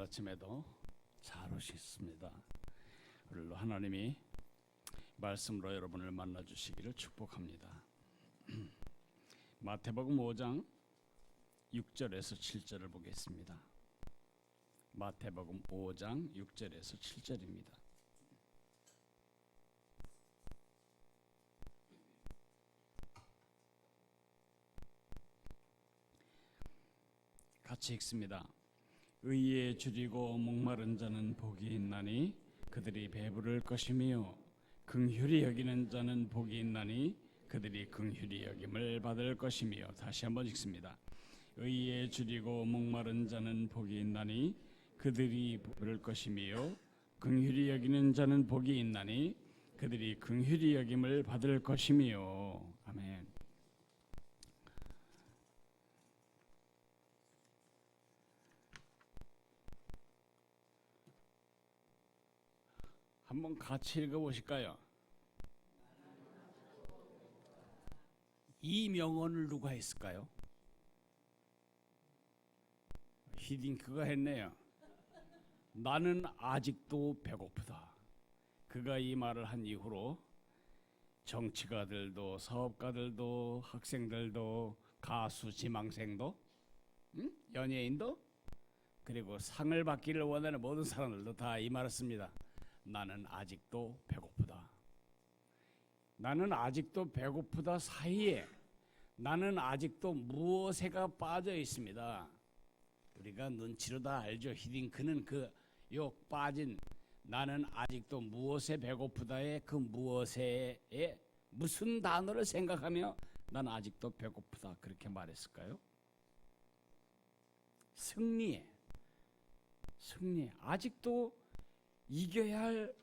아침에도 잘 오셨습니다. 오늘도 하나님이 말씀으로 여러분을 만나주시기를 축복합니다. 마태복음 5장 6절에서 7절을 보겠습니다. 마태복음 5장 6절에서 7절입니다. 같이 읽습니다. 의에 줄이고 목마른 자는 복이 있나니 그들이 배부를 것이며 긍휼히 여기는 자는 복이 있나니 그들이 긍휼히 여김을 받을 것이며. 다시 한번 읽습니다. 의에 줄이고 목마른 자는 복이 있나니 그들이 배부를 것이며 긍휼히 여기는 자는 복이 있나니 그들이 긍휼히 여김을 받을 것이며. 아멘. 한번 같이 읽어보실까요? 이 명언을 누가 했을까요? 히딩크가 했네요. 나는 아직도 배고프다. 그가 이 말을 한 이후로 정치가들도 사업가들도 학생들도 가수 지망생도 연예인도 그리고 상을 받기를 원하는 모든 사람들도 다 이 말을 씁니다. 나는 아직도 배고프다. 나는 아직도 배고프다 사이에 나는 아직도 무엇에가 빠져 있습니다. 우리가 눈치로 다 알죠. 히딩크는 요 빠진 나는 아직도 무엇에 배고프다의 그 무엇에 무슨 단어를 생각하며 나는 아직도 배고프다 그렇게 말했을까요? 승리에 아직도 이겨야 할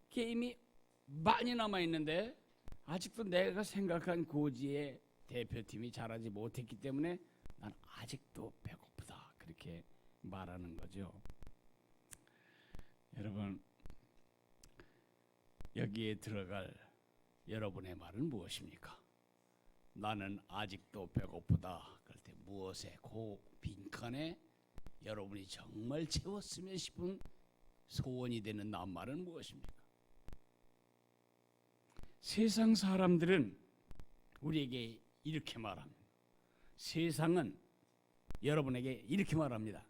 게임이 많이 남아있는데 아직도 내가 생각한 고지의 대표팀이 잘하지 못했기 때문에 난 아직도 배고프다 그렇게 말하는 거죠. 여러분, 여기에 들어갈 여러분의 말은 무엇입니까? 나는 아직도 배고프다 그럴 때 무엇에 빈칸에 여러분이 정말 채웠으면 싶은 소원이 되는 낱말은 무엇입니까? 세상 사람들은 우리에게 이렇게 말합니다. 세상은 여러분에게 이렇게 말합니다.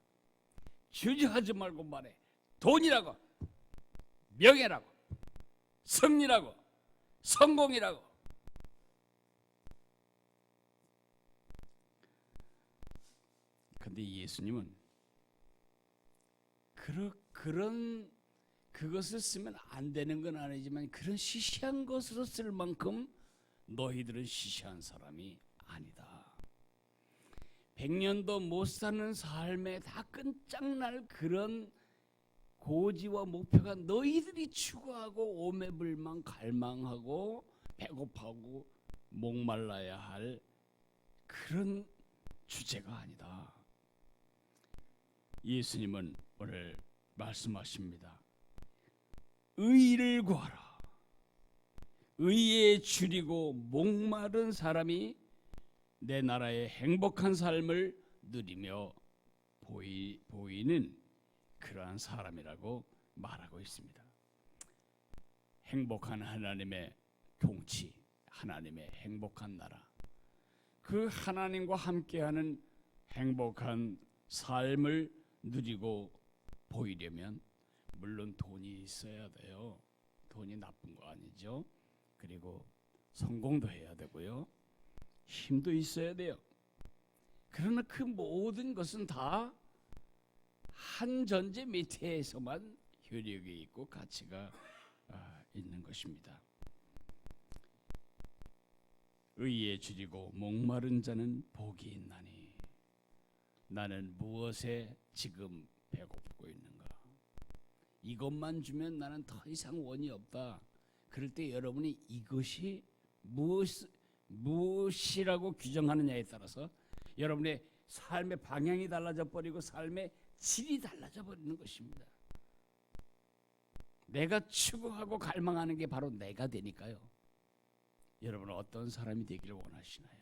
주저하지 말고 말해. 돈이라고, 명예라고, 승리라고, 성공이라고. 그런데 예수님은 그것을 쓰면 안 되는 건 아니지만 그런 시시한 것으로 쓸 만큼 너희들은 시시한 사람이 아니다. 100년도 못 사는 삶에 다 끝장날 그런 고지와 목표가 너희들이 추구하고 오매불망 갈망하고 배고파하고 목말라야 할 그런 주제가 아니다. 예수님은 오늘 말씀하십니다. 의를 구하라. 의에 줄이고 목마른 사람이 내 나라의 행복한 삶을 누리며 보이는 그러한 사람이라고 말하고 있습니다. 행복한 하나님의 통치, 하나님의 행복한 나라, 그 하나님과 함께하는 행복한 삶을 누리고 보이려면 물론 돈이 있어야 돼요. 돈이 나쁜 거 아니죠. 그리고 성공도 해야 되고요. 힘도 있어야 돼요. 그러나 그 모든 것은 다 한 전제 밑에서만 효력이 있고 가치가 있는 것입니다. 의에 줄이고 목마른 자는 복이 있나니. 나는 무엇에 지금 배고프고 있는가? 이것만 주면 나는 더 이상 원이 없다. 그럴 때 여러분이 이것이 무엇이라고 규정하느냐에 따라서 여러분의 삶의 방향이 달라져 버리고 삶의 질이 달라져 버리는 것입니다. 내가 추구하고 갈망하는 게 바로 내가 되니까요. 여러분은 어떤 사람이 되기를 원하시나요?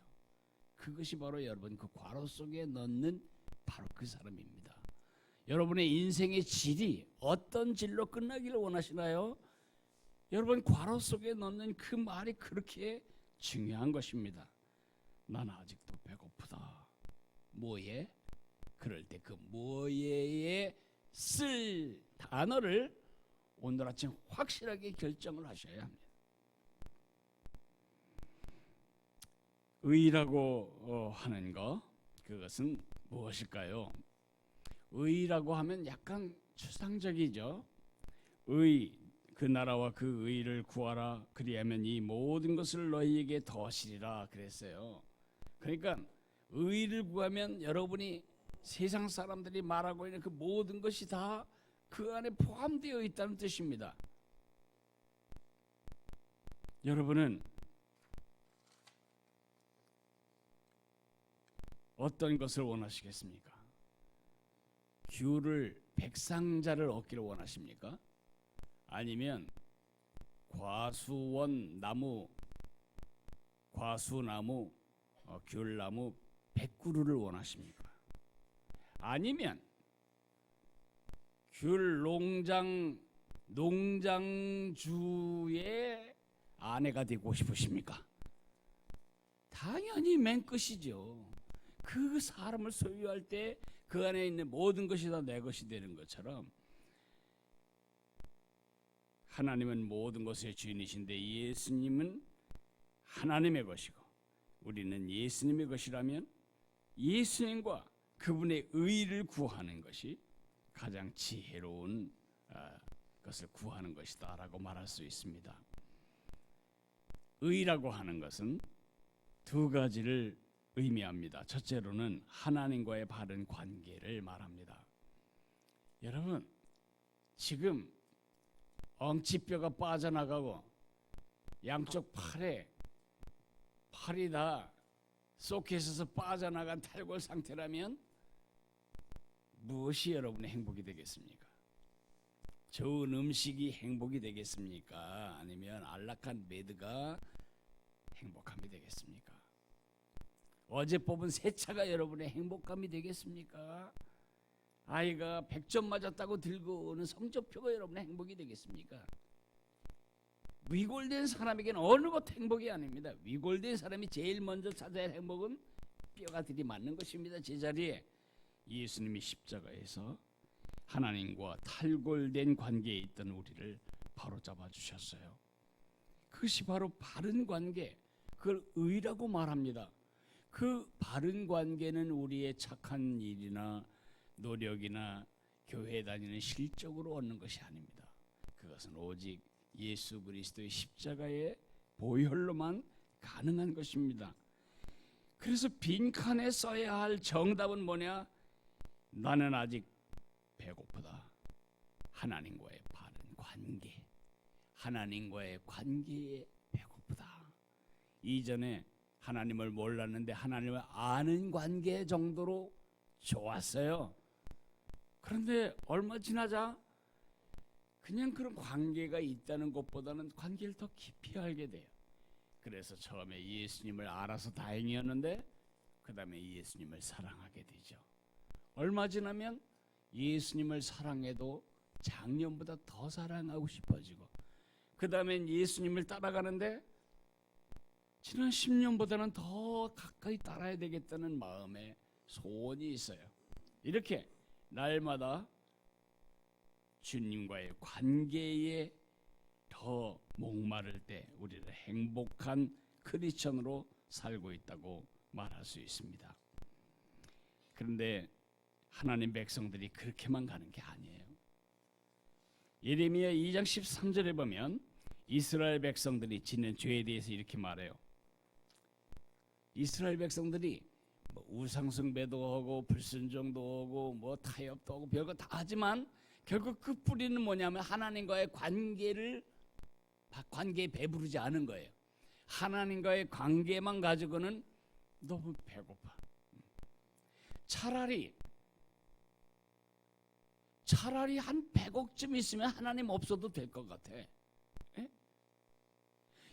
그것이 바로 여러분 그 괄호 속에 넣는 바로 그 사람입니다. 여러분의 인생의 질이 어떤 질로 끝나기를 원하시나요? 여러분 괄호 속에 넣는 그 말이 그렇게 중요한 것입니다. 난 아직도 배고프다. 뭐에? 그럴 때 그 뭐예에 쓸 단어를 오늘 아침 확실하게 결정을 하셔야 합니다. 의라고 하는 것, 그것은 무엇일까요? 의라고 하면 약간 추상적이죠. 의, 그 나라와 그 의를 구하라. 그리하면 이 모든 것을 너희에게 더하시리라 그랬어요. 그러니까 의를 구하면 여러분이 세상 사람들이 말하고 있는 그 모든 것이 다 그 안에 포함되어 있다는 뜻입니다. 여러분은 어떤 것을 원하시겠습니까? 귤을 백상자를 얻기를 원하십니까? 아니면 과수원 과수나무, 귤나무 100그루를 원하십니까? 아니면 귤 농장주의 아내가 되고 싶으십니까? 당연히 맨 끝이죠. 그 사람을 소유할 때 그 안에 있는 모든 것이 다 내 것이 되는 것처럼 하나님은 모든 것의 주인이신데 예수님은 하나님의 것이고 우리는 예수님의 것이라면 예수님과 그분의 의를 구하는 것이 가장 지혜로운 것을 구하는 것이다 라고 말할 수 있습니다. 의라고 하는 것은 두 가지를 의미합니다. 첫째로는 하나님과의 바른 관계를 말합니다. 여러분 지금 엉치뼈가 빠져나가고 양쪽 팔이 다 소켓에서 빠져나간 탈골 상태라면 무엇이 여러분의 행복이 되겠습니까? 좋은 음식이 행복이 되겠습니까? 아니면 안락한 베드가 행복함이 되겠습니까? 어제 뽑은 새 차가 여러분의 행복감이 되겠습니까? 아이가 100점 맞았다고 들고 오는 성적표가 여러분의 행복이 되겠습니까? 위골된 사람에게는 어느 것도 행복이 아닙니다. 위골된 사람이 제일 먼저 찾아야 할 행복은 뼈가 들이맞는 것입니다. 제자리에 예수님이 십자가에서 하나님과 탈골된 관계에 있던 우리를 바로잡아 주셨어요. 그것이 바로 바른 관계, 그걸 의라고 말합니다. 그 바른 관계는 우리의 착한 일이나 노력이나 교회 다니는 실적으로 얻는 것이 아닙니다. 그것은 오직 예수 그리스도의 십자가의 보혈로만 가능한 것입니다. 그래서 빈칸에 써야 할 정답은 뭐냐? 나는 아직 배고프다. 하나님과의 바른 관계, 하나님과의 관계에 배고프다. 이전에 하나님을 몰랐는데 하나님을 아는 관계 정도로 좋았어요. 그런데 얼마 지나자 그냥 그런 관계가 있다는 것보다는 관계를 더 깊이 알게 돼요. 그래서 처음에 예수님을 알아서 다행이었는데 그 다음에 예수님을 사랑하게 되죠. 얼마 지나면 예수님을 사랑해도 작년보다 더 사랑하고 싶어지고 그 다음엔 예수님을 따라가는데 지난 10년보다는 더 가까이 따라야 되겠다는 마음에 소원이 있어요. 이렇게 날마다 주님과의 관계에 더 목마를 때 우리를 행복한 크리스천으로 살고 있다고 말할 수 있습니다. 그런데 하나님 백성들이 그렇게만 가는 게 아니에요. 예레미야 2장 13절에 보면 이스라엘 백성들이 짓는 죄에 대해서 이렇게 말해요. 이스라엘 백성들이 뭐 우상숭배도 하고 불순종도 하고 뭐 타협도 하고 별거 다 하지만 결국 그 뿌리는 뭐냐면 하나님과의 관계에 배부르지 않은 거예요. 하나님과의 관계만 가지고는 너무 배고파. 차라리 한 100억쯤 있으면 하나님 없어도 될 것 같아. 에?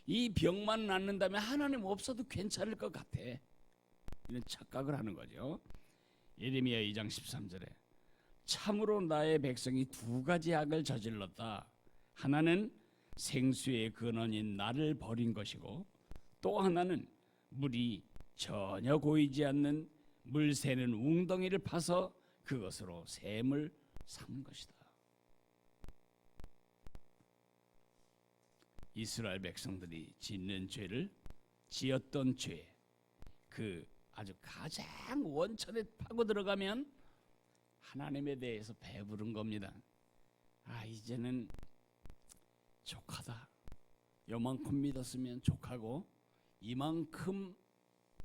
이 병만 낫는다면 하나님 없어도 괜찮을 것 같아. 이런 착각을 하는 거죠. 예레미야 2장 13절에 참으로 나의 백성이 두 가지 악을 저질렀다. 하나는 생수의 근원인 나를 버린 것이고, 또 하나는 물이 전혀 고이지 않는 물 새는 웅덩이를 파서 그것으로 샘을 삼은 것이다. 이스라엘 백성들이 짓는 죄를, 지었던 죄, 그 아주 가장 원천에 파고 들어가면 하나님에 대해서 배부른 겁니다. 아, 이제는 족하다. 요만큼 믿었으면 족하고, 이만큼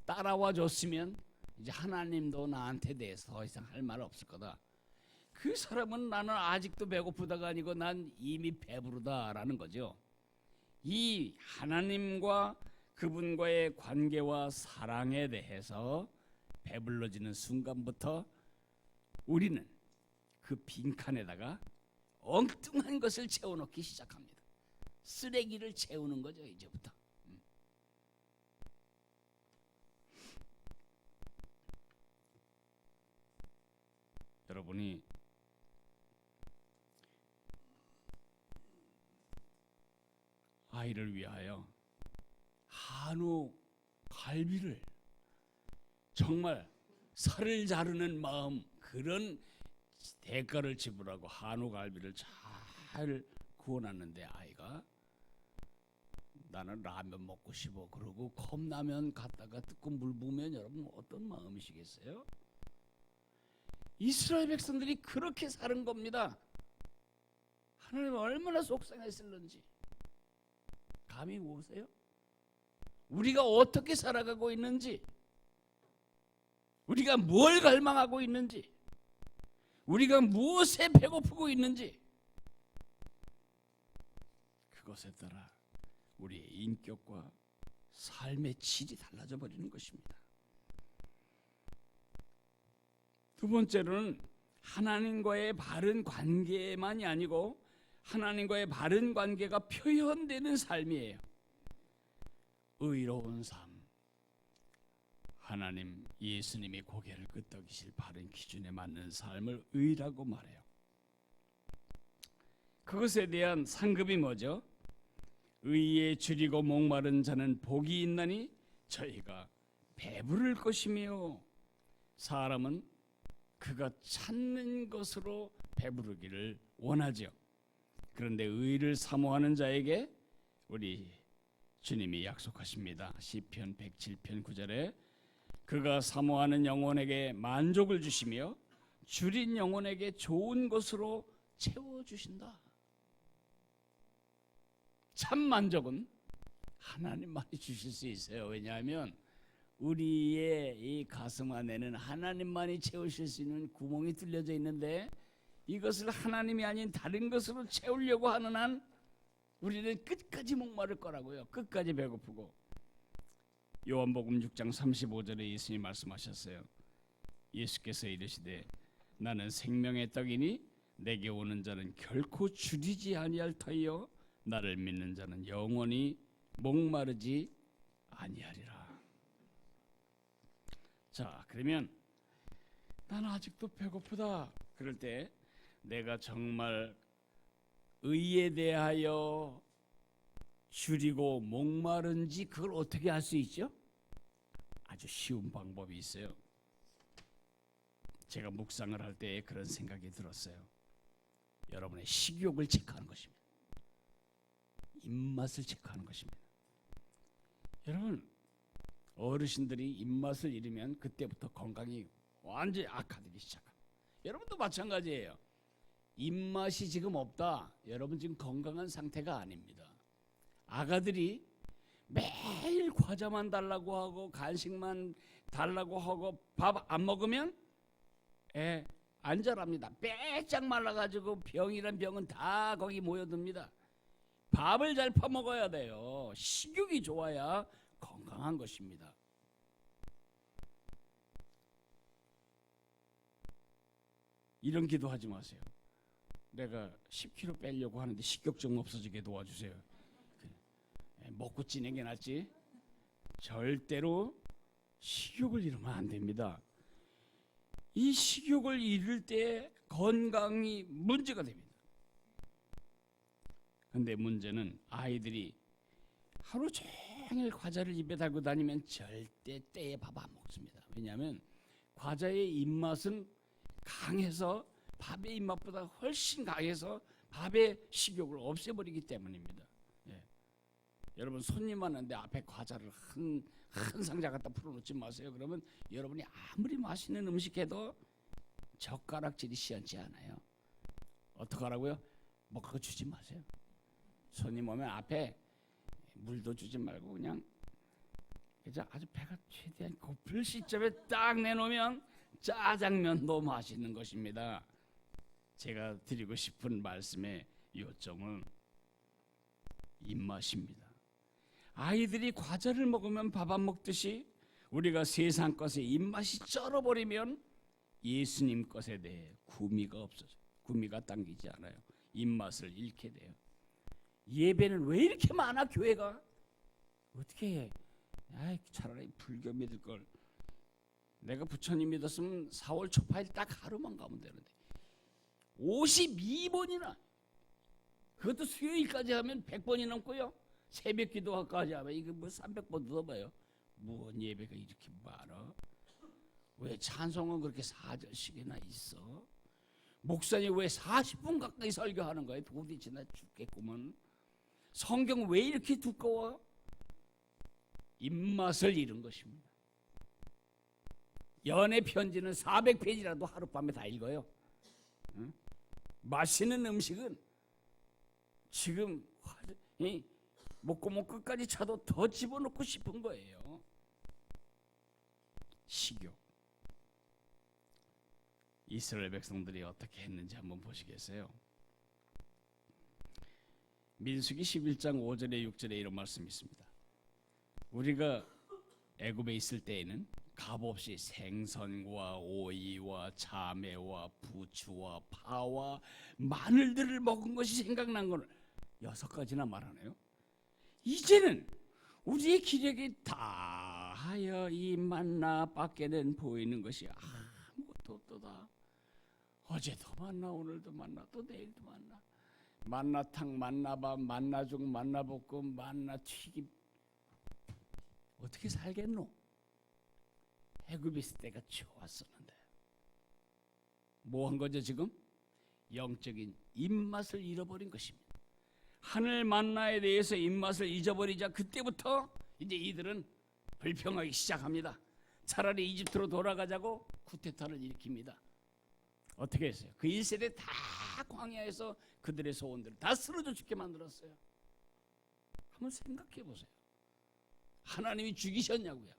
따라와 줬으면 이제 하나님도 나한테 대해서 더 이상 할 말 없을 거다. 그 사람은 나는 아직도 배고프다가 아니고 난 이미 배부르다라는 거죠. 이 하나님과 그분과의 관계와 사랑에 대해서 배불러지는 순간부터 우리는 그 빈칸에다가 엉뚱한 것을 채워넣기 시작합니다. 쓰레기를 채우는 거죠, 이제부터. 여러분이 아이를 위하여 한우 갈비를 정말 살을 자르는 마음, 그런 대가를 지불하고 한우 갈비를 잘 구워놨는데 아이가 나는 라면 먹고 싶어 그러고 컵라면 갖다가 뜯고 물 부으면 여러분 어떤 마음이시겠어요? 이스라엘 백성들이 그렇게 사는 겁니다. 하나님 얼마나 속상했을는지 감이 오세요? 우리가 어떻게 살아가고 있는지, 우리가 뭘 갈망하고 있는지, 우리가 무엇에 배고프고 있는지, 그것에 따라 우리의 인격과 삶의 질이 달라져 버리는 것입니다. 두 번째로는 하나님과의 바른 관계만이 아니고 하나님과의 바른 관계가 표현되는 삶이에요. 의로운 삶, 하나님 예수님이 고개를 끄덕이실 바른 기준에 맞는 삶을 의라고 말해요. 그것에 대한 상급이 뭐죠? 의에 줄이고 목마른 자는 복이 있나니 저희가 배부를 것이며, 사람은 그가 찾는 것으로 배부르기를 원하죠. 그런데 의를 사모하는 자에게 우리 주님이 약속하십니다. 시편 107편 9절에 그가 사모하는 영혼에게 만족을 주시며 줄인 영혼에게 좋은 것으로 채워주신다. 참 만족은 하나님만이 주실 수 있어요. 왜냐하면 우리의 이 가슴 안에는 하나님만이 채우실 수 있는 구멍이 뚫려져 있는데, 이것을 하나님이 아닌 다른 것으로 채우려고 하는 한 우리는 끝까지 목마를 거라고요. 끝까지 배고프고. 요한복음 6장 35절에 예수님이 말씀하셨어요. 예수께서 이르시되 나는 생명의 떡이니 내게 오는 자는 결코 줄이지 아니할 터이요 나를 믿는 자는 영원히 목마르지 아니하리라. 자, 그러면 나는 아직도 배고프다. 그럴 때 내가 정말 의에 대하여 줄이고 목마른지 그걸 어떻게 알 수 있죠? 아주 쉬운 방법이 있어요. 제가 묵상을 할 때 그런 생각이 들었어요. 여러분의 식욕을 체크하는 것입니다. 입맛을 체크하는 것입니다. 여러분, 어르신들이 입맛을 잃으면 그때부터 건강이 완전히 악화되기 시작합니다. 여러분도 마찬가지예요. 입맛이 지금 없다. 여러분 지금 건강한 상태가 아닙니다. 아가들이 매일 과자만 달라고 하고 간식만 달라고 하고 밥 안 먹으면 안 자랍니다. 빼짝 말라가지고 병이란 병은 다 거기 모여듭니다. 밥을 잘 퍼먹어야 돼요. 식욕이 좋아야 건강한 것입니다. 이런 기도하지 마세요. 내가 10kg 빼려고 하는데 식욕 좀 없어지게 도와주세요. 먹고 찌는 게 낫지. 절대로 식욕을 잃으면 안 됩니다. 이 식욕을 잃을 때 건강이 문제가 됩니다. 근데 문제는 아이들이 하루 종일 과자를 입에 달고 다니면 절대 때에 밥 안 먹습니다. 왜냐하면 과자의 입맛은 강해서 밥의 입맛보다 훨씬 강해서 밥의 식욕을 없애버리기 때문입니다. 예. 여러분 손님 왔는데 앞에 과자를 한 상자 갖다 풀어놓지 마세요. 그러면 여러분이 아무리 맛있는 음식 해도 젓가락질이 시원치 않아요. 어떡하라고요? 먹을 거 주지 마세요. 손님 오면 앞에 물도 주지 말고 그냥 아주 배가 최대한 고플 시점에 딱 내놓으면 짜장면도 맛있는 것입니다. 제가 드리고 싶은 말씀의 요점은 입맛입니다. 아이들이 과자를 먹으면 밥 안 먹듯이 우리가 세상 것에 입맛이 쩔어버리면 예수님 것에 대해 구미가 없어져요. 구미가 당기지 않아요. 입맛을 잃게 돼요. 예배는 왜 이렇게 많아 교회가? 어떻게 해? 차라리 불교 믿을 걸. 내가 부처님 믿었으면 4월 초파일 딱 하루만 가면 되는데 52번이나, 그것도 수요일까지 하면 100번이 넘고요. 새벽 기도까지 하면 이거 뭐 300번 넣어봐요. 무슨 예배가 이렇게 많아? 왜 찬송은 그렇게 4절씩이나 있어? 목사님 왜 40분 가까이 설교하는 거예요? 도대체 나 죽겠구먼. 성경 왜 이렇게 두꺼워? 입맛을 잃은 것입니다. 연애 편지는 400페이지라도 하룻밤에 다 읽어요. 응? 맛있는 음식은 지금 목구멍 끝까지 차도 더 집어넣고 싶은 거예요. 식욕. 이스라엘 백성들이 어떻게 했는지 한번 보시겠어요? 민수기 11장 5절에 6절에 이런 말씀이 있습니다. 우리가 애굽에 있을 때에는 값없이 생선과 오이와 자매와 부추와 파와 마늘들을 먹은 것이 생각난 걸 6가지나 말하네요. 이제는 우리의 기력이 다하여 이 만나 밖에는 보이는 것이 아무것도 없도다. 어제도 만나, 오늘도 만나, 또 내일도 만나. 만나탕, 만나밥, 만나죽, 만나볶음, 만나튀김. 어떻게 살겠노? 애굽에 있을 때가 좋았었는데. 뭐 한 거죠 지금? 영적인 입맛을 잃어버린 것입니다. 하늘 만나에 대해서 입맛을 잊어버리자 그때부터 이제 이들은 불평하기 시작합니다. 차라리 이집트로 돌아가자고 쿠데타를 일으킵니다. 어떻게 했어요? 그 1세대 다 광야에서 그들의 소원들을 다 쓰러져 죽게 만들었어요. 한번 생각해 보세요. 하나님이 죽이셨냐고요?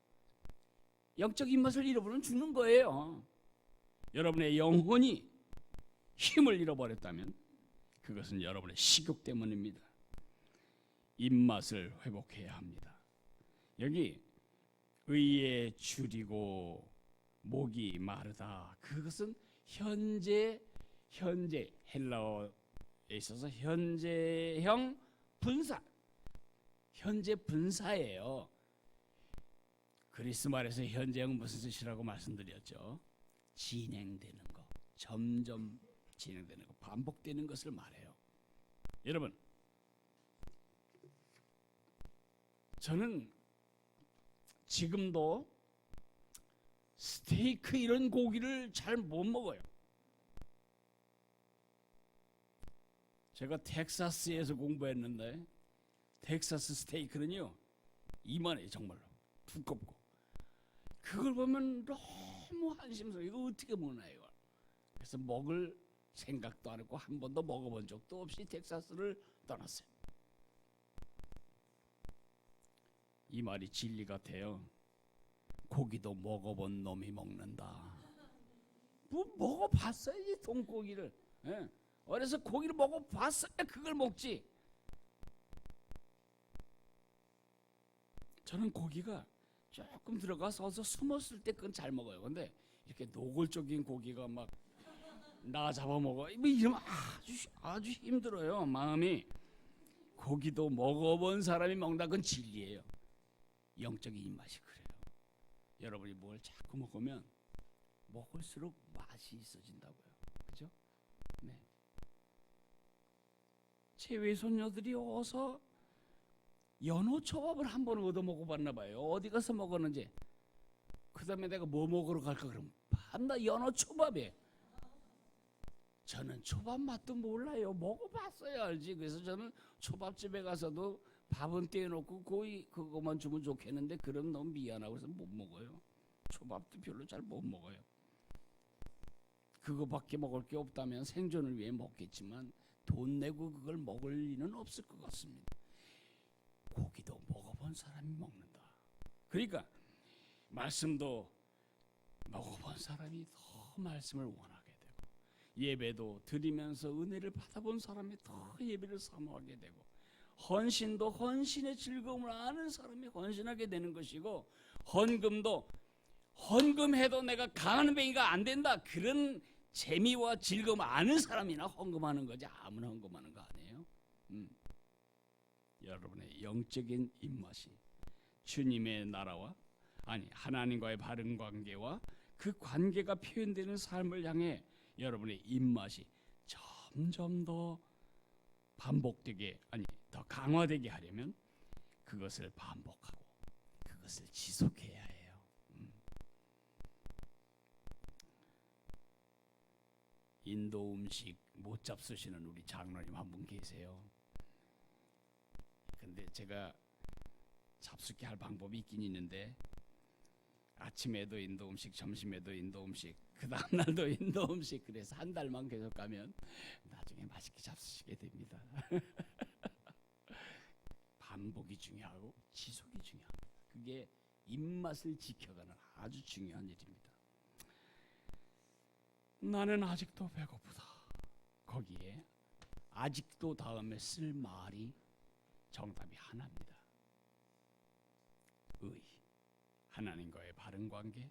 영적 입맛을 잃어버리면 죽는 거예요. 여러분의 영혼이 힘을 잃어버렸다면 그것은 여러분의 식욕 때문입니다. 입맛을 회복해야 합니다. 여기 의에 줄이고 목이 마르다. 그것은 현재 헬라어에 있어서 현재형 분사, 현재 분사예요. 그리스 말에서 현재형 무슨 뜻이라고 말씀드렸죠? 진행되는 거, 점점 진행되는 거, 반복되는 것을 말해요. 여러분, 저는 지금도 스테이크 이런 고기를 잘 못 먹어요. 제가 텍사스에서 공부했는데 텍사스 스테이크는요 이만해요. 정말로 두껍고. 그걸 보면 너무 한심스러워요. 이거 어떻게 먹나 이거. 그래서 먹을 생각도 안 했고 한 번도 먹어본 적도 없이 텍사스를 떠났어요. 이 말이 진리 같아요. 고기도 먹어본 놈이 먹는다. 뭐 먹어봤어야지 돈고기를. 예. 어려서 고기를 먹어봤어야 그걸 먹지. 저는 고기가 조금 들어가서 숨었을 때 그건 잘 먹어요. 근데 이렇게 노골적인 고기가 막 나 잡아먹어 뭐 이러면 아주 힘들어요. 마음이. 고기도 먹어본 사람이 먹는다. 그건 진리예요. 영적인 입맛이 그래요. 여러분이 뭘 자꾸 먹으면 먹을수록 맛이 있어진다고요. 그죠? 네. 제 외손녀들이 어서 연어 초밥을 한 번 얻어 먹어봤나 봐요. 어디 가서 먹었는지. 그 다음에 내가 뭐 먹으러 갈까 그러면 밤낮 연어 초밥에. 저는 초밥 맛도 몰라요. 먹어봤어요 알지. 그래서 저는 초밥집에 가서도 밥은 떼어놓고 고기 그거만 주면 좋겠는데 그럼 너무 미안하고 그래서 못 먹어요. 초밥도 별로 잘 못 먹어요. 그거밖에 먹을 게 없다면 생존을 위해 먹겠지만 돈 내고 그걸 먹을 리는 없을 것 같습니다. 고기도 먹어본 사람이 먹는다. 그러니까 말씀도 먹어본 사람이 더 말씀을 원하게 되고, 예배도 드리면서 은혜를 받아본 사람이 더 예배를 사모하게 되고, 헌신도 헌신의 즐거움을 아는 사람이 헌신하게 되는 것이고, 헌금도 헌금해도 내가 강한 뱅이가 안 된다 그런 재미와 즐거움 아는 사람이나 헌금하는 거지 아무나 헌금하는 거 아니에요. 여러분의 영적인 입맛이 주님의 나라와 하나님과의 바른 관계와 그 관계가 표현되는 삶을 향해 여러분의 입맛이 점점 더 반복되게 더 강화되게 하려면 그것을 반복하고 그것을 지속해야 해요. 인도 음식 못 잡수시는 우리 장로님 한 분 계세요. 근데 제가 잡수게 할 방법이 있긴 있는데 아침에도 인도 음식, 점심에도 인도 음식, 그 다음 날도 인도 음식. 그래서 한 달만 계속 가면 나중에 맛있게 잡수시게 됩니다. 반복이 중요하고 지속이 중요합니다. 그게 입맛을 지켜가는 아주 중요한 일입니다. 나는 아직도 배고프다. 거기에 아직도 다음에 쓸 말이 정답이 하나입니다. 의, 하나님과의 바른 관계,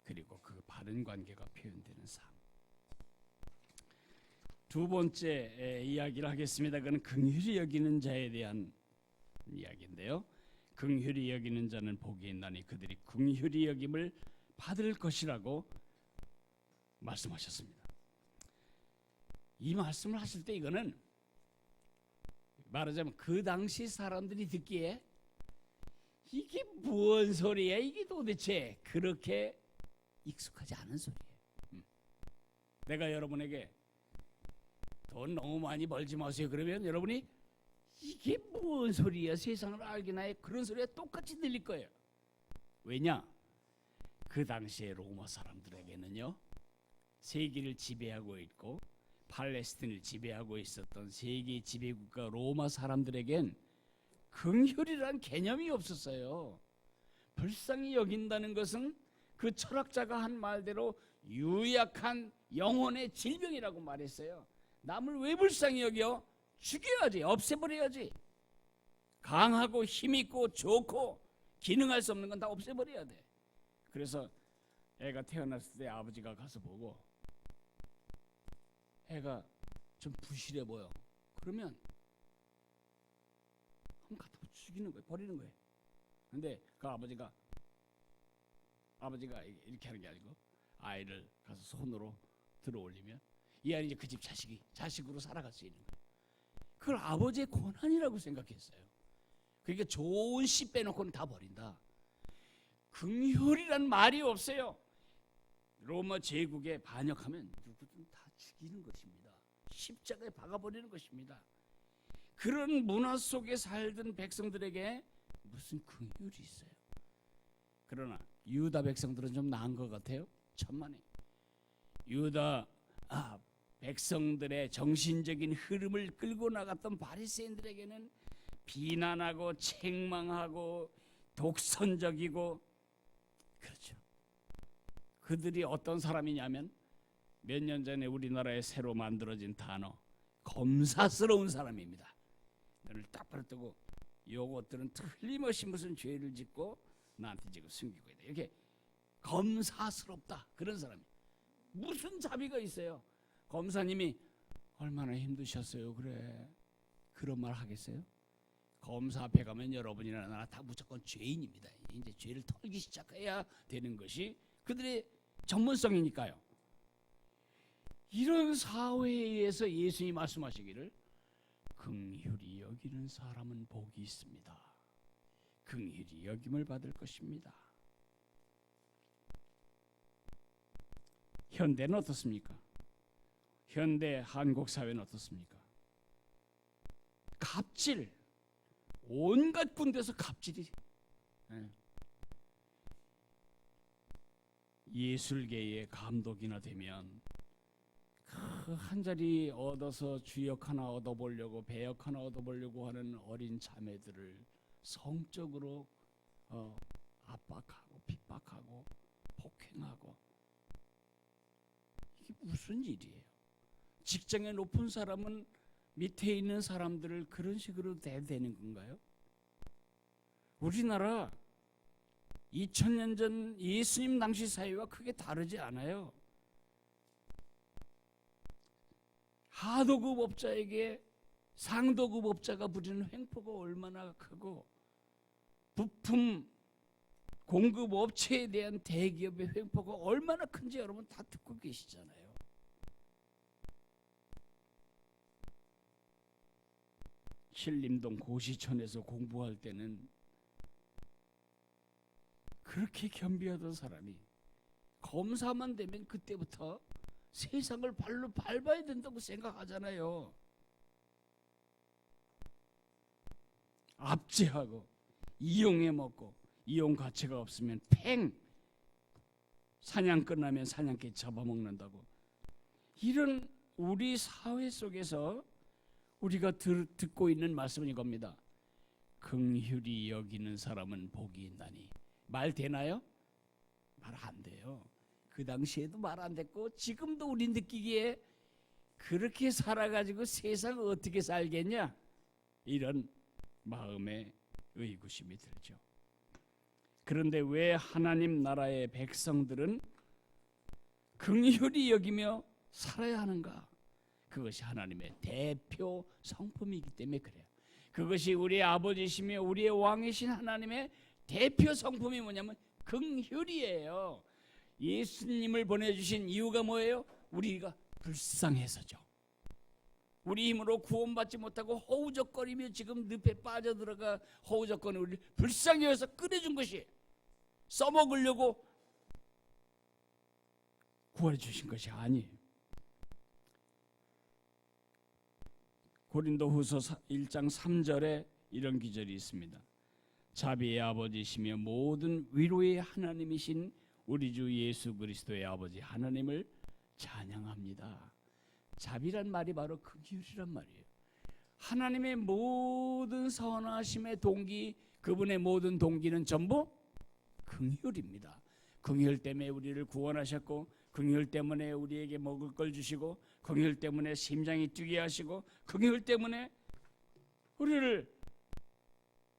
그리고 그 바른 관계가 표현되는 삶. 두 번째 이야기를 하겠습니다. 그건 긍휼히 여기는 자에 대한 이야기인데요. 긍휼히 여기는 자는 복이 있나니 그들이 긍휼히 여김을 받을 것이라고 말씀하셨습니다. 이 말씀을 하실 때 이거는 말하자면 그 당시 사람들이 듣기에 이게 뭔 소리야? 이게 도대체 그렇게 익숙하지 않은 소리예요. 내가 여러분에게 돈 너무 많이 벌지 마세요 그러면 여러분이 이게 뭔 소리야? 세상을 알기나 해. 그런 소리가 똑같이 들릴 거예요. 왜냐? 그 당시에 로마 사람들에게는요, 세계를 지배하고 있고 팔레스틴을 지배하고 있었던 세계 지배국가 로마 사람들에겐 긍휼이란 개념이 없었어요. 불쌍히 여긴다는 것은 그 철학자가 한 말대로 유약한 영혼의 질병이라고 말했어요. 남을 왜 불쌍히 여겨? 죽여야지, 없애버려야지. 강하고 힘있고 좋고 기능할 수 없는 건 다 없애버려야 돼. 그래서 애가 태어났을 때 아버지가 가서 보고 애가 좀 부실해 보여. 그러면 한번 갖다 죽이는 거예요. 버리는 거예요. 근데 그 아버지가 이렇게 하는 게 아니고 아이를 가서 손으로 들어 올리면 이 아이는 이제 그 집 자식으로 살아갈 수 있는 거예요. 그걸 아버지의 권한이라고 생각했어요. 그러니까 좋은 씨 빼놓고는 다 버린다. 긍휼이란 말이 없어요. 로마 제국에 반역하면 누구든 다 죽이는 것입니다. 십자가에 박아버리는 것입니다. 그런 문화 속에 살던 백성들에게 무슨 긍휼이 있어요. 그러나 유다 백성들은 좀 나은 것 같아요. 천만에. 유다 백성들의 정신적인 흐름을 끌고 나갔던 바리새인들에게는 비난하고 책망하고 독선적이고, 그렇죠. 그들이 어떤 사람이냐면 몇 년 전에 우리나라에 새로 만들어진 단어 검사스러운 사람입니다. 눈을 딱 벌뜨고 요것들은 틀림없이 무슨 죄를 짓고 나한테 지금 숨기고 있다. 이렇게 검사스럽다. 그런 사람이 무슨 자비가 있어요? 검사님이 얼마나 힘드셨어요? 그래. 그런 말 하겠어요? 검사 앞에 가면 여러분이나 나나 다 무조건 죄인입니다. 이제 죄를 털기 시작해야 되는 것이 그들의 전문성이니까요. 이런 사회에서 예수님이 말씀하시기를 긍휼히 여기는 사람은 복이 있습니다. 긍휼히 여김을 받을 것입니다. 현대는 어떻습니까? 현대 한국 사회는 어떻습니까? 갑질, 온갖 군데서 갑질이. 예술계의 감독이나 되면 그 한 자리 얻어서 주역 하나 얻어보려고, 배역 하나 얻어보려고 하는 어린 자매들을 성적으로 압박하고 핍박하고 폭행하고, 이게 무슨 일이에요? 직장에 높은 사람은 밑에 있는 사람들을 그런 식으로 대되는 건가요? 우리나라 2000년 전 예수님 당시 사회와 크게 다르지 않아요. 하도급 업자에게 상도급 업자가 부리는 횡포가 얼마나 크고, 부품 공급 업체에 대한 대기업의 횡포가 얼마나 큰지 여러분 다 듣고 계시잖아요. 신림동 고시촌에서 공부할 때는 그렇게 겸비하던 사람이 검사만 되면 그때부터 세상을 발로 밟아야 된다고 생각하잖아요. 압제하고 이용해 먹고, 이용 가치가 없으면 팽, 사냥 끝나면 사냥개 잡아먹는다고. 이런 우리 사회 속에서 우리가 듣고 있는 말씀은 이겁니다. 긍휼히 여기는 사람은 복이 있나니. 말 되나요? 말 안 돼요. 그 당시에도 말 안 됐고 지금도 우리 느끼기에 그렇게 살아가지고 세상을 어떻게 살겠냐, 이런 마음에 의구심이 들죠. 그런데 왜 하나님 나라의 백성들은 긍휼히 여기며 살아야 하는가? 그것이 하나님의 대표 성품이기 때문에 그래요. 그것이 우리의 아버지시며 우리의 왕이신 하나님의 대표 성품이 뭐냐면 긍휼이에요. 예수님을 보내주신 이유가 뭐예요? 우리가 불쌍해서죠. 우리 힘으로 구원받지 못하고 허우적거리며 지금 늪에 빠져들어가 허우적거리는 우리를 불쌍히 여겨서 꺼내준 것이, 써먹으려고 구원해 주신 것이 아니에요. 고린도후서 1장 3절에 이런 기절이 있습니다. 자비의 아버지시며 모든 위로의 하나님이신 우리 주 예수 그리스도의 아버지 하나님을 찬양합니다. 자비란 말이 바로 긍휼이란 말이에요. 하나님의 모든 선하심의 동기, 그분의 모든 동기는 전부 긍휼입니다. 긍휼 때문에 우리를 구원하셨고, 긍휼 때문에 우리에게 먹을 걸 주시고, 긍휼 때문에 심장이 뛰게 하시고, 긍휼 때문에 우리를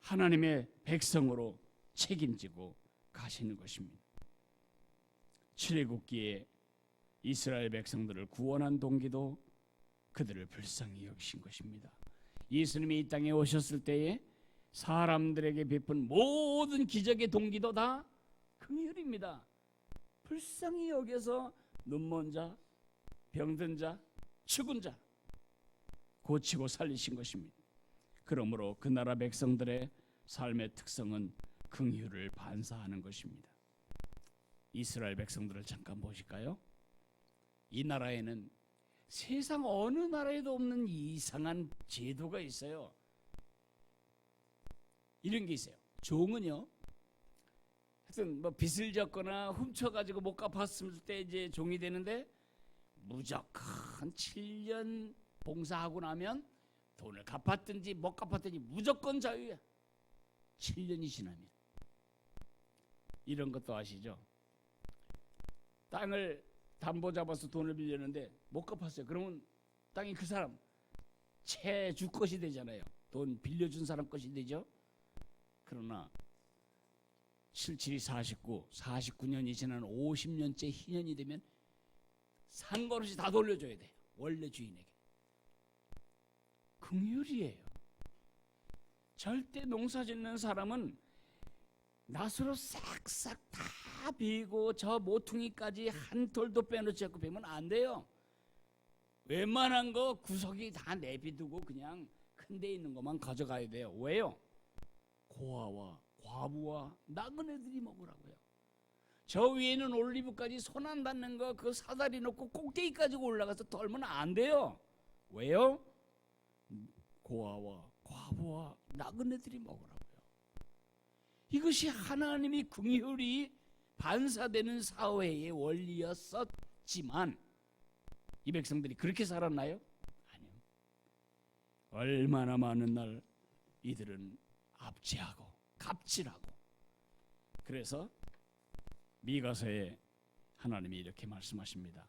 하나님의 백성으로 책임지고 가시는 것입니다. 출애굽기에 이스라엘 백성들을 구원한 동기도 그들을 불쌍히 여기신 것입니다. 예수님이 이 땅에 오셨을 때에 사람들에게 베푼 모든 기적의 동기도 다 긍휼입니다. 불쌍히 여겨서 눈먼 자, 병든 자, 죽은 자 고치고 살리신 것입니다. 그러므로 그 나라 백성들의 삶의 특성은 긍휼을 반사하는 것입니다. 이스라엘 백성들을 잠깐 보실까요? 이 나라에는 세상 어느 나라에도 없는 이상한 제도가 있어요. 이런 게 있어요. 종은요, 하여튼 뭐 빚을 졌거나 훔쳐가지고 못 갚았을 때 이제 종이 되는데, 무조건 7년 봉사하고 나면 돈을 갚았든지 못 갚았든지 무조건 자유야. 7년이 지나면. 이런 것도 아시죠? 땅을 담보 잡아서 돈을 빌렸는데 못 갚았어요. 그러면 땅이 그 사람 채주 것이 되잖아요. 돈 빌려준 사람 것이 되죠. 그러나 77이 49, 49년이 지난 50년째 희년이 되면 상관없이 다 돌려줘야 돼요. 원래 주인에게. 긍휼이에요. 절대 농사 짓는 사람은 낫으로 싹싹 다 베고 저 모퉁이까지 한 톨도 빼놓지 않고 베면 안 돼요. 웬만한 거 구석이 다 내비두고 그냥 큰 데 있는 것만 가져가야 돼요. 왜요? 고아와 과부와 나그네들이 먹으라고요. 저 위에는 올리브까지 손 안 닿는 거 그 사다리 놓고 꼭대기까지 올라가서 덜면 안 돼요. 왜요? 고아와 과부와 나그네들이 먹으라고요. 이것이 하나님이 긍휼이 반사되는 사회의 원리였었지만 이 백성들이 그렇게 살았나요? 아니요. 얼마나 많은 날 이들은 압제하고 갑질하고. 그래서 미가서에 하나님이 이렇게 말씀하십니다.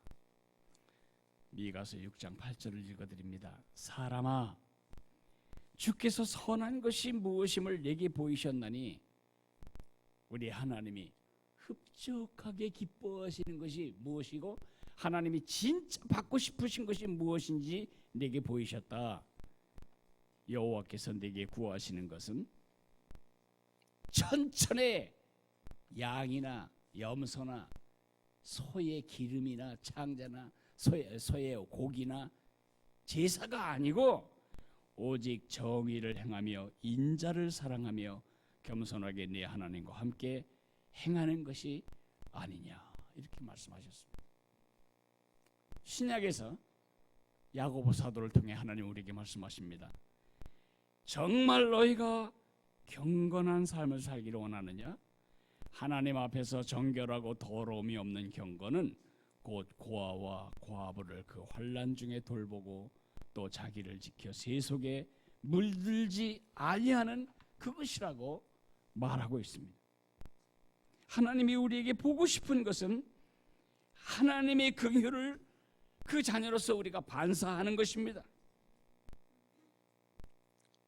미가서 6장 8절을 읽어드립니다. 사람아, 주께서 선한 것이 무엇임을 내게 보이셨나니 우리 하나님이 흡족하게 기뻐하시는 것이 무엇이고 하나님이 진짜 받고 싶으신 것이 무엇인지 내게 보이셨다. 여호와께서 내게 구하시는 것은 천천의 양이나 염소나 소의 기름이나 창자나 소의 고기나 제사가 아니고 오직 정의를 행하며 인자를 사랑하며 겸손하게 네 하나님과 함께 행하는 것이 아니냐, 이렇게 말씀하셨습니다. 신약에서 야고보 사도를 통해 하나님 우리에게 말씀하십니다. 정말 너희가 경건한 삶을 살기를 원하느냐? 하나님 앞에서 정결하고 더러움이 없는 경건은 곧 고아와 과부를 그 환난 중에 돌보고 또 자기를 지켜 세속에 물들지 아니하는 그것이라고 말하고 있습니다. 하나님이 우리에게 보고 싶은 것은 하나님의 긍휼을 그 자녀로서 우리가 반사하는 것입니다.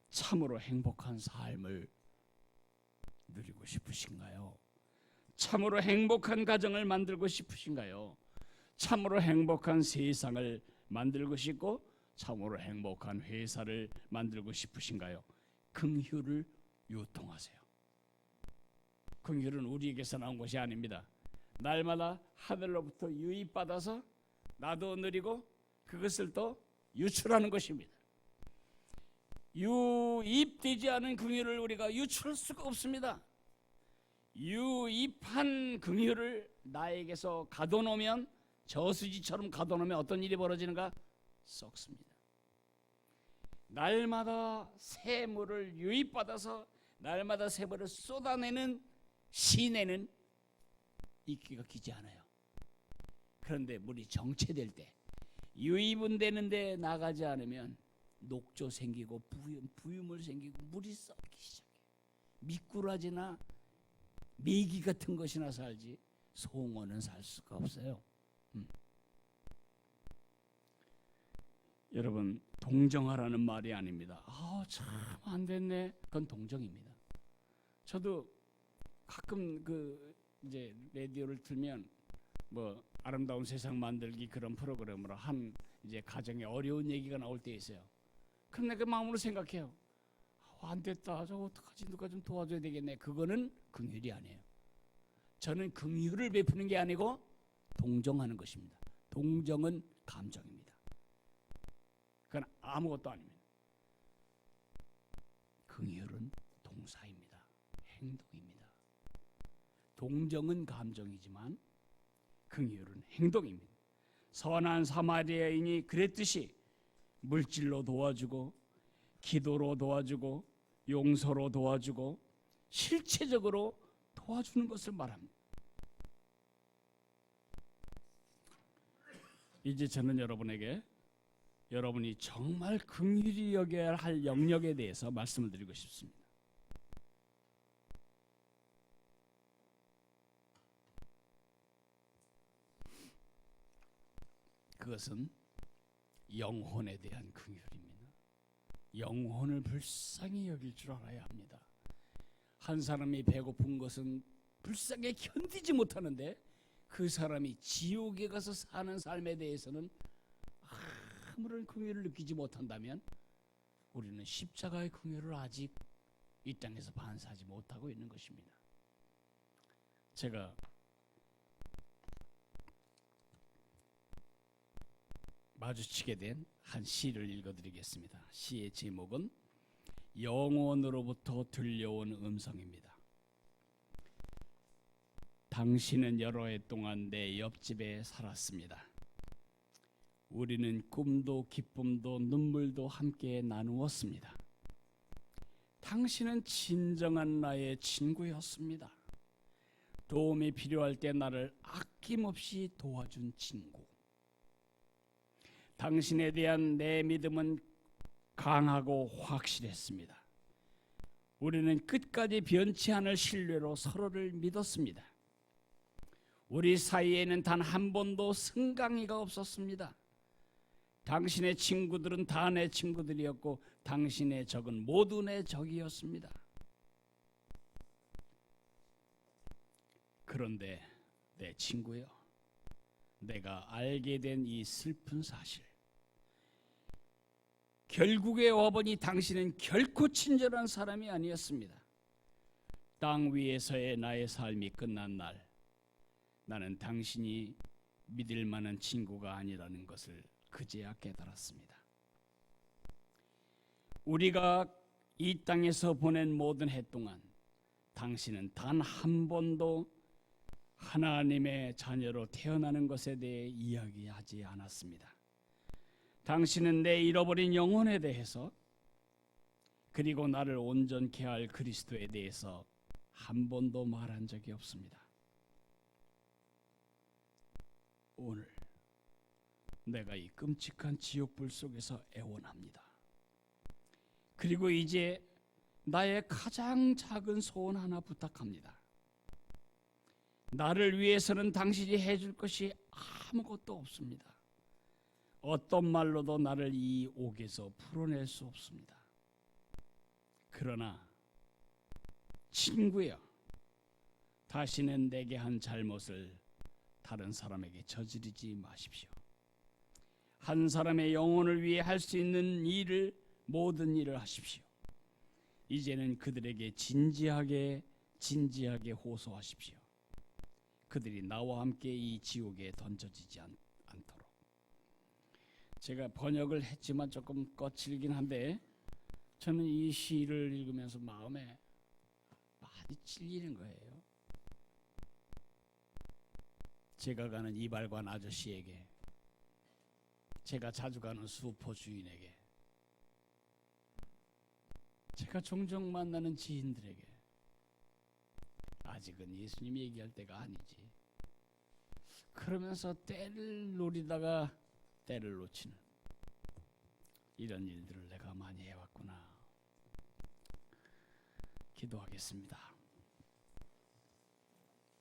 참으로 행복한 삶을 누리고 싶으신가요? 참으로 행복한 가정을 만들고 싶으신가요? 참으로 행복한 세상을 만들고 싶고 참으로 행복한 회사를 만들고 싶으신가요? 긍휼을 유통하세요. 긍휼은 우리에게서 나온 것이 아닙니다. 날마다 하늘로부터 유입받아서 나도 누리고 그것을 또 유출하는 것입니다. 유입되지 않은 긍휼을 우리가 유출할 수가 없습니다. 유입한 긍휼을 나에게서 가둬놓으면, 저수지처럼 가둬놓으면 어떤 일이 벌어지는가? 썩습니다. 날마다 새 물을 유입받아서 날마다 새 물을 쏟아내는 시내는 이끼가 기지 않아요. 그런데 물이 정체될 때, 유입은 되는데 나가지 않으면 녹조 생기고 부유물 생기고 물이 썩기 시작해요. 미꾸라지나 메기 같은 것이나 살지 송어는 살 수가 없어요. 여러분, 동정하라는 말이 아닙니다. 참 안 됐네. 그건 동정입니다. 저도 가끔 이제 라디오를 틀면 뭐 아름다운 세상 만들기 그런 프로그램으로 한 이제 가정에 어려운 얘기가 나올 때 있어요. 그럼 내가 마음으로 생각해요. 안 됐다. 저 어떡하지? 누가 좀 도와줘야 되겠네. 그거는 긍휼이 아니에요. 저는 긍휼을 베푸는 게 아니고 동정하는 것입니다. 동정은 감정입니다. 그건 아무것도 아닙니다. 긍휼은 동사입니다. 행동입니다. 동정은 감정이지만 긍휼은 행동입니다. 선한 사마리아인이 그랬듯이 물질로 도와주고 기도로 도와주고 용서로 도와주고 실체적으로 도와주는 것을 말합니다. 이제 저는 여러분에게 여러분이 정말 긍휼히 여겨야 할 영역에 대해서 말씀을 드리고 싶습니다. 그것은 영혼에 대한 긍휼입니다. 영혼을 불쌍히 여길 줄 알아야 합니다. 한 사람이 배고픈 것은 불쌍히 견디지 못하는데 그 사람이 지옥에 가서 사는 삶에 대해서는 아무런 긍휼을 느끼지 못한다면 우리는 십자가의 긍휼을 아직 이 땅에서 반사하지 못하고 있는 것입니다. 제가 마주치게 된 한 시를 읽어드리겠습니다. 시의 제목은 영혼으로부터 들려온 음성입니다. 당신은 여러 해 동안 내 옆집에 살았습니다. 우리는 꿈도 기쁨도 눈물도 함께 나누었습니다. 당신은 진정한 나의 친구였습니다. 도움이 필요할 때 나를 아낌없이 도와준 친구. 당신에 대한 내 믿음은 강하고 확실했습니다. 우리는 끝까지 변치 않을 신뢰로 서로를 믿었습니다. 우리 사이에는 단 한 번도 승강이가 없었습니다. 당신의 친구들은 다 내 친구들이었고 당신의 적은 모두 내 적이었습니다. 그런데 내 친구여, 내가 알게 된 이 슬픈 사실, 결국에 와보니 당신은 결코 친절한 사람이 아니었습니다. 땅 위에서의 나의 삶이 끝난 날, 나는 당신이 믿을 만한 친구가 아니라는 것을 그제야 깨달았습니다. 우리가 이 땅에서 보낸 모든 해 동안 당신은 단 한 번도 하나님의 자녀로 태어나는 것에 대해 이야기하지 않았습니다. 당신은 내 잃어버린 영혼에 대해서, 그리고 나를 온전케 할 그리스도에 대해서 한 번도 말한 적이 없습니다. 오늘 내가 이 끔찍한 지옥불 속에서 애원합니다. 그리고 이제 나의 가장 작은 소원 하나 부탁합니다. 나를 위해서는 당신이 해줄 것이 아무것도 없습니다. 어떤 말로도 나를 이 옥에서 풀어낼 수 없습니다. 그러나 친구여, 다시는 내게 한 잘못을 다른 사람에게 저지르지 마십시오. 한 사람의 영혼을 위해 할 수 있는 일을, 모든 일을 하십시오. 이제는 그들에게 진지하게 호소하십시오. 그들이 나와 함께 이 지옥에 던져지지 않도록. 제가 번역을 했지만 조금 거칠긴 한데 저는 이 시를 읽으면서 마음에 많이 찔리는 거예요. 제가 가는 이발관 아저씨에게, 제가 자주 가는 수포 주인에게, 제가 종종 만나는 지인들에게 아직은 예수님 얘기할 때가 아니지, 그러면서 때를 노리다가 때를 놓치는 이런 일들을 내가 많이 해왔구나. 기도하겠습니다.